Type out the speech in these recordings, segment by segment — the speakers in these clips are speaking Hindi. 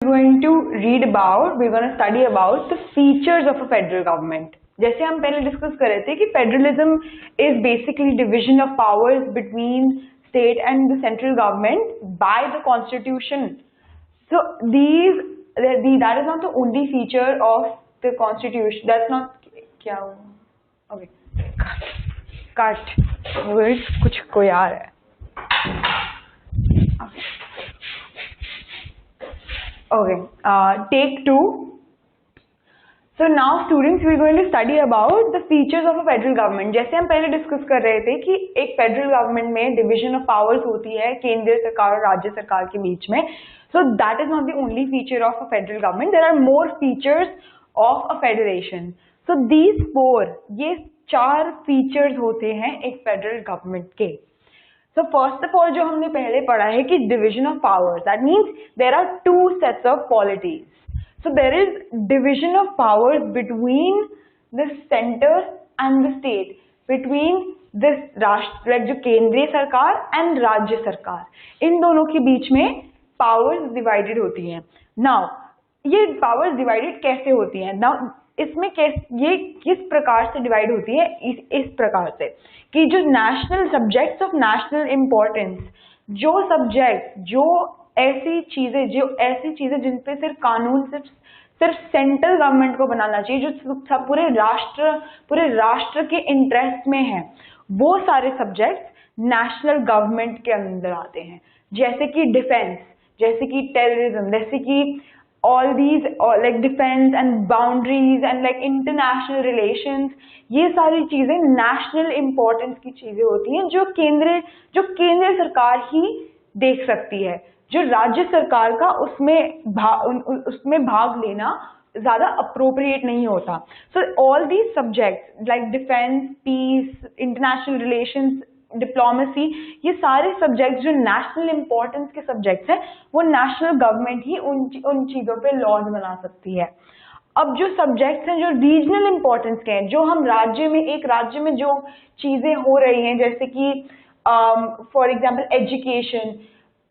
we're going to study about the features of a federal government. जैसे हम पहले डिस्कस कर रहे थे कि federalism is basically division of powers between state and the central government by the constitution. So that is not the only feature of the constitution. That's not क्या हुआ? Okay, cut words कुछ कोई आ रहा है. Okay, take 2. So now students, we are going to study about the features of a federal government. जैसे हम पहले डिस्कस कर रहे थे कि एक फेडरल गवर्नमेंट में डिविजन ऑफ पावर्स होती है केंद्रीय सरकार और राज्य सरकार के बीच में. So that is not the only feature of a federal government. There are more features of a federation. So these 4, ये 4 features होते हैं एक फेडरल गवर्नमेंट के. So first of all जो हमने पहले पढ़ा है कि division of powers, that means there are 2 sets of polities. So there is division of powers between the center and the state, between this राष्ट्र जो केंद्रीय सरकार and राज्य सरकार, इन दोनों के बीच में powers divided होती हैं. Now ये powers divided कैसे होती हैं? Now इसमें ये किस प्रकार से डिवाइड होती है? इस प्रकार से कि जो national subjects of national importance, जो सब्जेक्ट जो ऐसी चीजें जिन पे सिर्फ कानून सिर्फ सेंट्रल गवर्नमेंट को बनाना चाहिए, जो पूरे राष्ट्र के इंटरेस्ट में है, वो सारे सब्जेक्ट्स नेशनल गवर्नमेंट के अंदर आते हैं. जैसे कि डिफेंस, जैसे कि टेररिज्म, जैसे कि all these like defense and boundaries and like international relations, ये सारी चीजें नेशनल इम्पोर्टेंस की चीजें होती हैं जो केंद्र सरकार ही देख सकती है. जो राज्य सरकार का उसमें भाग लेना ज्यादा अप्रोप्रिएट नहीं होता. So all these subjects like defence, peace, international relations, diplomacy, ये सारे सब्जेक्ट्स जो नेशनल इम्पोर्टेंस के सब्जेक्ट्स हैं, वो नेशनल गवर्नमेंट ही उन चीजों पे लॉज बना सकती है. अब जो सब्जेक्ट्स हैं जो रीजनल इम्पोर्टेंस के हैं, जो हम एक राज्य में जो चीजें हो रही हैं, जैसे कि for example education,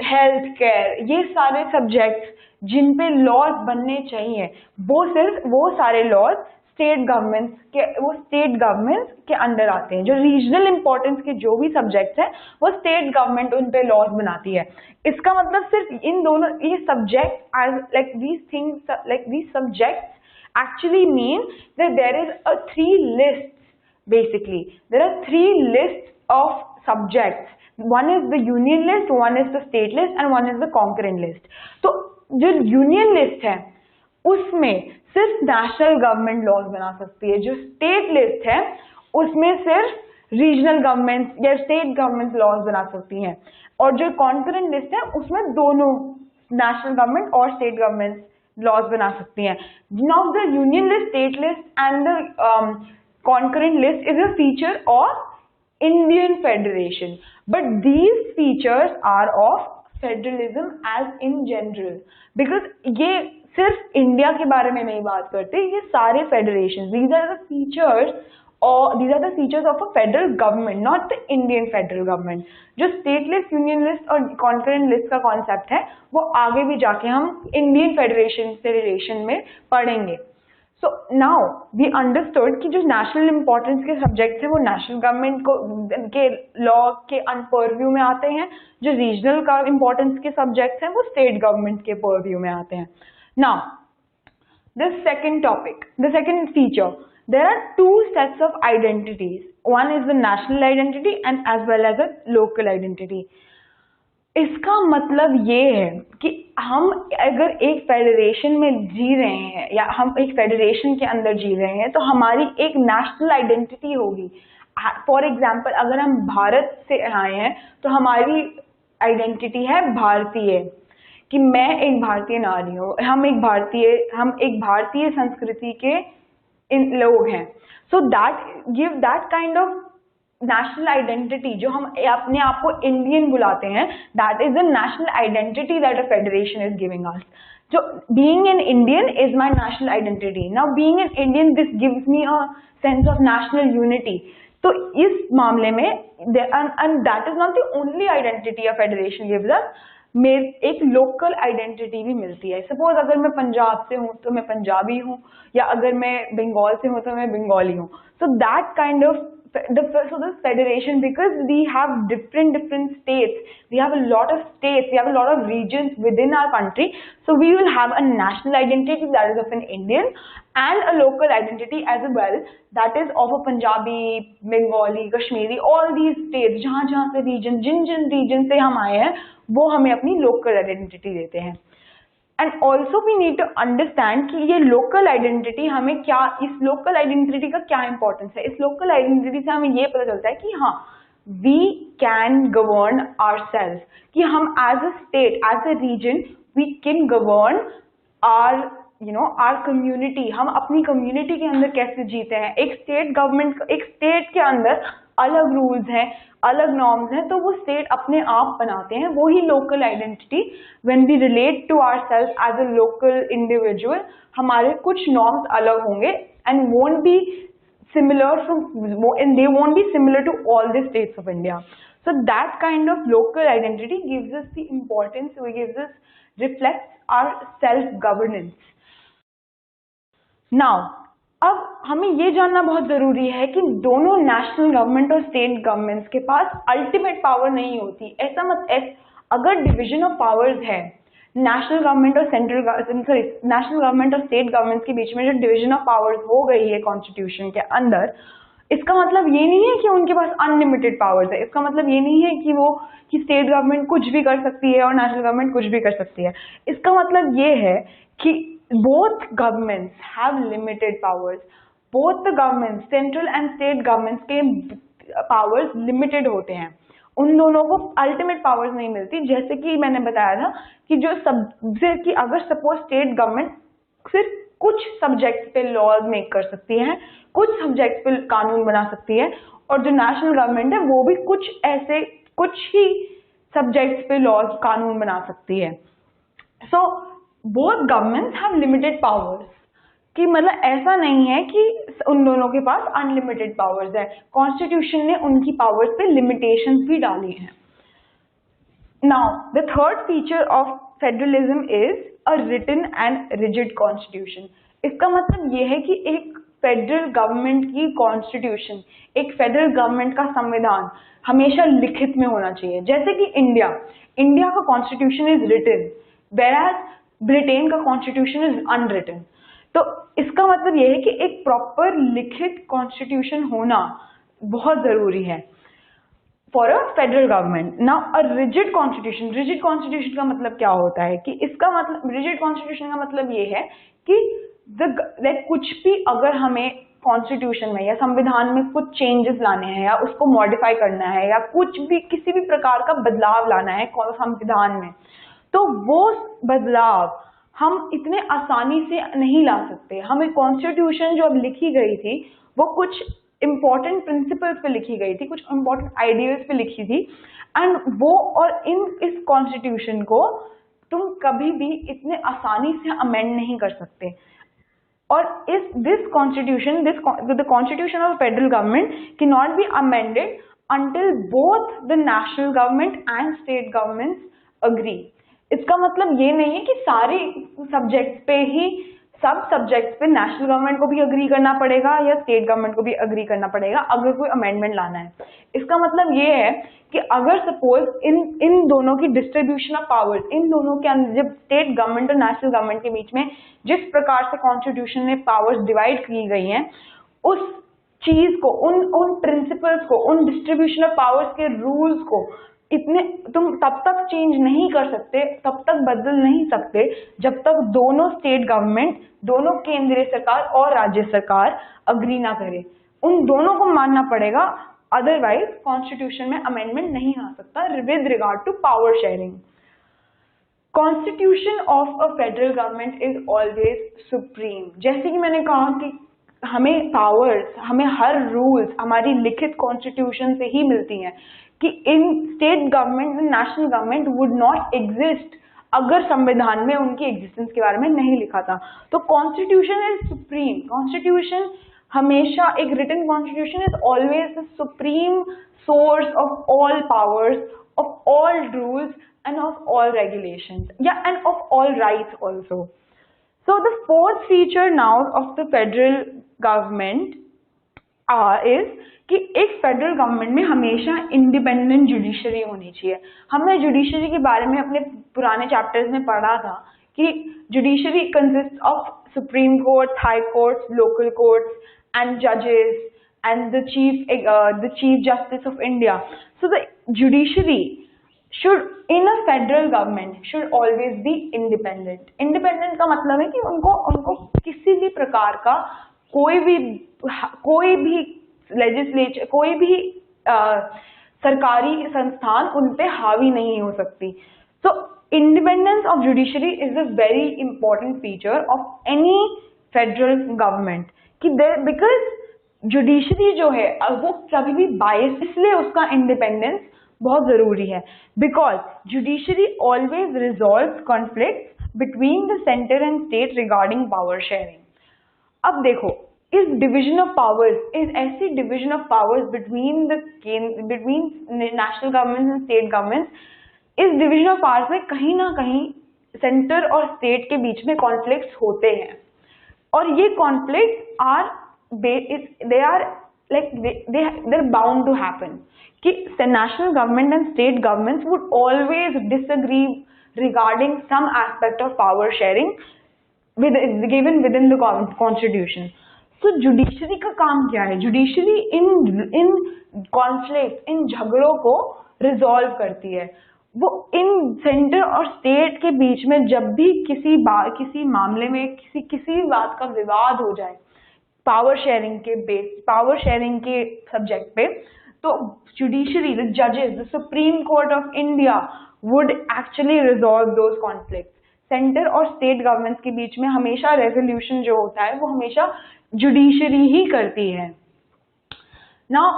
health care, ये सारे सब्जेक्ट्स जिन पे लॉज बनने चाहिए, वो सारे लॉज स्टेट गवर्नमेंट्स के अंडर आते हैं. जो रीजनल इंपॉर्टेंस के जो भी सब्जेक्ट्स हैं, वो स्टेट गवर्नमेंट उन पे लॉज बनाती है. इसका मतलब सिर्फ इन दोनों ये subject these subjects actually mean that there is a 3 lists. Basically there are 3 lists of subjects. One is the union list, one is the state list and one is the concurrent list. तो जो यूनियन लिस्ट है उसमें सिर्फ नेशनल गवर्नमेंट लॉज बना सकती है. जो स्टेट लिस्ट है उसमें सिर्फ रीजनल गवर्नमेंट या स्टेट गवर्नमेंट लॉज बना सकती हैं. और जो कॉन्करेंट लिस्ट है उसमें दोनों नेशनल गवर्नमेंट और स्टेट गवर्नमेंट लॉज बना सकती हैं. Now the union list, state list and the concurrent list is a feature of Indian Federation, but these features are of federalism as in general, because ये सिर्फ इंडिया के बारे में नहीं बात करते, ये सारे federation, these are the features of a federal government, not the Indian federal government. जो स्टेट लिस्ट, यूनियन लिस्ट और कॉन्करेंट लिस्ट का कॉन्सेप्ट है, वो आगे भी जाके हम इंडियन फेडरेशन से रिलेशन में पढ़ेंगे. So now we understood कि जो नेशनल इम्पोर्टेंस के सब्जेक्ट्स हैं वो नेशनल गवर्नमेंट के लॉ के परव्यू में आते हैं. जो रीजनल का इम्पोर्टेंस के सब्जेक्ट्स हैं वो स्टेट गवर्नमेंट के परव्यू में आते हैं. Now the second feature, there are 2 sets of identities. One is the national identity and as well as a local identity. इसका मतलब ये है कि हम अगर एक फेडरेशन में जी रहे हैं या हम एक फेडरेशन के अंदर जी रहे हैं, तो हमारी एक नेशनल आइडेंटिटी होगी. फॉर एग्जांपल अगर हम भारत से आए हैं तो हमारी आइडेंटिटी है भारतीय, कि मैं एक भारतीय नारी हूँ, हम एक भारतीय संस्कृति के लोग हैं. So that give that kind of national identity. जो हम अपने आप को इंडियन बुलाते हैं, that is the national identity that a federation is giving us. जो being an Indian is my national identity. Now being an Indian, this gives me a sense of national unity. तो इस मामले में and that is not the only identity a federation gives us. एक लोकल आइडेंटिटी भी मिलती है। सपोज अगर मैं पंजाब से हूँ तो मैं पंजाबी हूँ, या अगर मैं बंगाल से हूँ तो मैं बंगाली हूँ। So that kind of so this federation, because we have different states, we have a lot of states, we have a lot of regions within our country, so we will have a national identity that is of an Indian and a local identity as well, that is of a Punjabi, Bengali, Kashmiri, all these states, जहाँ से region, जिन region से हम आए हैं वो हमें अपनी local identity देते हैं। And also we need to understand कि ये लोकल आइडेंटिटी हमें क्या, इस लोकल आइडेंटिटी का क्या इंपॉर्टेंस है। इस लोकल आइडेंटिटी से हमें ये पता चलता है कि हाँ, वी कैन गवर्न आवरसेल्फ, कि हम as a state, as a region, we can govern our or community. हम अपनी कम्युनिटी के अंदर कैसे जीते हैं। एक स्टेट गवर्नमेंट, एक स्टेट के अंदर अलग रूल्स हैं, अलग नॉर्म्स हैं, तो वो स्टेट अपने आप बनाते हैं, वो ही local identity. When we relate to ourselves as a local individual, हमारे कुछ नॉर्म्स अलग होंगे and won't be similar from, and they won't be similar to all the states of India. So that kind of local identity gives us the importance, reflects our self-governance. Now, अब हमें ये जानना बहुत जरूरी है कि दोनों नेशनल गवर्नमेंट और स्टेट गवर्नमेंट्स के पास अल्टीमेट पावर नहीं होती। ऐसा अगर डिवीजन ऑफ पावर्स है नेशनल गवर्नमेंट और नेशनल गवर्नमेंट और स्टेट गवर्नमेंट्स के बीच में, जो डिवीजन ऑफ पावर्स हो गई है कॉन्स्टिट्यूशन के अंदर, इसका मतलब ये नहीं है कि उनके पास अनलिमिटेड पावर्स है। इसका मतलब ये नहीं है कि स्टेट गवर्नमेंट कुछ भी कर सकती है और नेशनल गवर्नमेंट कुछ भी कर सकती है। इसका मतलब ये है कि both governments have limited powers. Both the governments, central and state governments के powers limited होते हैं। उन दोनों को अल्टीमेट पावर्स नहीं मिलती। जैसे कि मैंने बताया था कि कि अगर सपोज स्टेट गवर्नमेंट सिर्फ कुछ सब्जेक्ट्स पे लॉज मेक कर सकती है, कुछ सब्जेक्ट्स पे कानून बना सकती है, और जो नेशनल गवर्नमेंट है वो भी कुछ ही सब्जेक्ट्स पे लॉज कानून बना सकती है। So both governments have limited powers, कि मतलब ऐसा नहीं है कि उन दोनों के पास अनलिमिटेड पावर्स है। कॉन्स्टिट्यूशन ने उनकी पावर्स पे लिमिटेशंस भी डाली हैं। Now the third feature of federalism is a written and rigid constitution. इसका मतलब ये है कि एक फेडरल गवर्नमेंट की कॉन्स्टिट्यूशन, एक फेडरल गवर्नमेंट का संविधान हमेशा लिखित में होना चाहिए। जैसे कि इंडिया का constitution is written, whereas Britain का कॉन्स्टिट्यूशन इज अनरिटन। तो इसका मतलब यह है कि एक प्रॉपर लिखित कॉन्स्टिट्यूशन होना बहुत जरूरी है for a federal government. Now a rigid constitution का मतलब क्या होता है कि इसका मतलब, रिजिड कॉन्स्टिट्यूशन का मतलब ये है कि कुछ भी अगर हमें कॉन्स्टिट्यूशन में या संविधान में कुछ चेंजेस लाने हैं या उसको मॉडिफाई करना है या कुछ भी किसी भी प्रकार का बदलाव लाना है संविधान में, तो वो बदलाव हम इतने आसानी से नहीं ला सकते। हमें कॉन्स्टिट्यूशन जो अब लिखी गई थी वो कुछ इंपॉर्टेंट प्रिंसिपल्स पे लिखी गई थी, कुछ इंपॉर्टेंट आइडियल्स पे लिखी थी, एंड वो और इस कॉन्स्टिट्यूशन को तुम कभी भी इतने आसानी से अमेंड नहीं कर सकते। और this constitution of federal government can not be amended until both the national government and state governments agree. इसका मतलब ये नहीं है कि सारे सब्जेक्ट्स पे ही, सब सब्जेक्ट्स पे नेशनल गवर्नमेंट को भी अग्री करना पड़ेगा या स्टेट गवर्नमेंट को भी अग्री करना पड़ेगा अगर कोई अमेंडमेंट लाना है। इसका मतलब ये है कि अगर सपोज इन दोनों की डिस्ट्रीब्यूशन ऑफ पावर्स, इन दोनों के अंदर जब स्टेट गवर्नमेंट और नेशनल गवर्नमेंट के बीच में जिस प्रकार से कॉन्स्टिट्यूशन में पावर्स डिवाइड की गई हैं, उस चीज को, उन प्रिंसिपल्स को, उन डिस्ट्रीब्यूशन ऑफ पावर्स के रूल्स को तुम तब तक चेंज नहीं कर सकते, तब तक बदल नहीं सकते जब तक दोनों स्टेट गवर्नमेंट, दोनों केंद्रीय सरकार और राज्य सरकार अग्री ना करे। उन दोनों को मानना पड़ेगा, अदरवाइज कॉन्स्टिट्यूशन में अमेंडमेंट नहीं आ सकता with regard to power sharing. Constitution of a federal government is always supreme. जैसे कि मैंने कहा कि हमें पावर्स, हमें हर रूल्स हमारी लिखित कॉन्स्टिट्यूशन से ही मिलती हैं, कि इन state government and national government would not exist अगर संविधान में उनकी एग्जिस्टेंस के बारे में नहीं लिखा था। तो कॉन्स्टिट्यूशन इज सुप्रीम। कॉन्स्टिट्यूशन हमेशा, एक written constitution is always the supreme source of all powers, of all rules and of all regulations, yeah, and of all rights also. So the fourth feature now of the federal government is कि एक फेडरल गवर्नमेंट में हमेशा इंडिपेंडेंट जुडिशरी होनी चाहिए. हमने जुडिशरी के बारे में अपने पुराने चैप्टर्स में पढ़ा था कि judiciary consist of supreme court, high courts, local courts and जजेस and the chief justice of India. So the judiciary should in a federal government should always be independent. Independent का मतलब है कि उनको किसी भी प्रकार का कोई भी लेजिस्लेचर, कोई भी सरकारी संस्थान उन पे हावी नहीं हो सकती. So independence of judiciary is a very important feature of any federal government. कि because जुडिशरी जो है वो कभी भी बायस, इसलिए उसका इंडिपेंडेंस बहुत जरूरी है. Because judiciary always resolve conflict between the centre and state regarding power sharing. अब देखो, इस डिविजन ऑफ पावर्स, इस ऐसी division of powers between national government and state governments, इस डिविजन ऑफ पावर्स में कहीं ना कहीं सेंटर और स्टेट के बीच में कॉन्फ्लिक्ट्स होते हैं. और ये conflict they're bound to happen. कि national government and state governments would always disagree regarding some aspect of power sharing given within the constitution. So judiciary का काम क्या है? Judiciary in conflict, इन झगड़ों को resolve करती है. वो इन सेंटर और स्टेट के बीच में जब भी किसी मामले में किसी बात का विवाद हो जाए पावर शेयरिंग के सब्जेक्ट पे, तो जुडिशरी, द जजेस, the supreme court of India would actually resolve those conflicts. Centre और स्टेट गवर्नमेंट्स के बीच में हमेशा रेजोल्यूशन जो होता है वो हमेशा जुडिशरी ही करती है. Now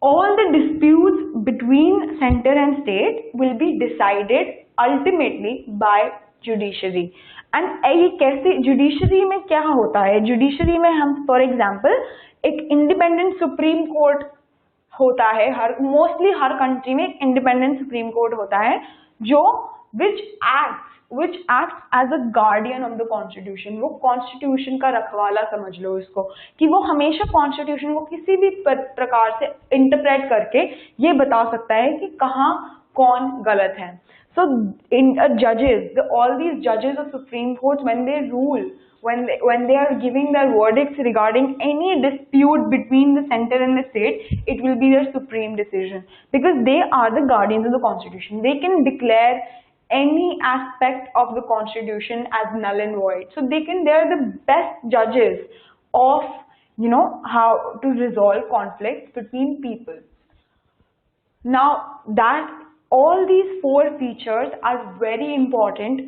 all the disputes between center and state will be decided ultimately by judiciary. And ये कैसे जुडिशरी में क्या होता है? जुडिशरी में हम फॉर एग्जाम्पल एक इंडिपेंडेंट सुप्रीम कोर्ट होता है. मोस्टली हर कंट्री में इंडिपेंडेंट सुप्रीम कोर्ट होता है जो which acts as a guardian of the constitution. वो कॉन्स्टिट्यूशन का रखवाला समझ लो इसको, कि वो हमेशा कॉन्स्टिट्यूशन को किसी भी प्रकार से इंटरप्रेट करके ये बता सकता है कि कहाँ कौन गलत है. So all these judges of Supreme Court, when they rule, when they are giving their verdicts regarding any dispute between the center and the state, it will be their supreme decision because they are the guardians of the constitution. They can declare any aspect of the constitution as null and void. So they are the best judges of, how to resolve conflicts between people. Now that all these four features are very important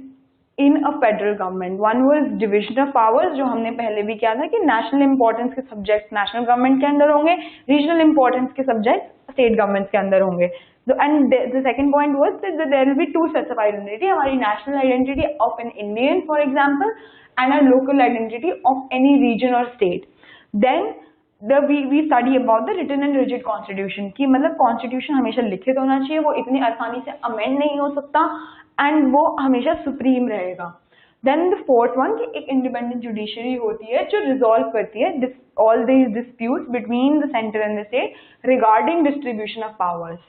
in a federal government. One was division of powers, जो हमने पहले भी किया था कि national importance के subjects national government के अंदर होंगे, regional importance के subjects state governments के अंदर होंगे. And the second point was that there will be two sets of identity. हमारी national identity of an Indian, for example, and a local identity of any region or state. Then we study about the written and rigid constitution, कि मतलब constitution हमेशा लिखित होना चाहिए, वो इतनी आसानी से amend नहीं हो सकता and वो हमेशा supreme रहेगा. Then the fourth one कि एक independent judiciary होती है जो resolve करती है all these disputes between the center and the state regarding distribution of powers.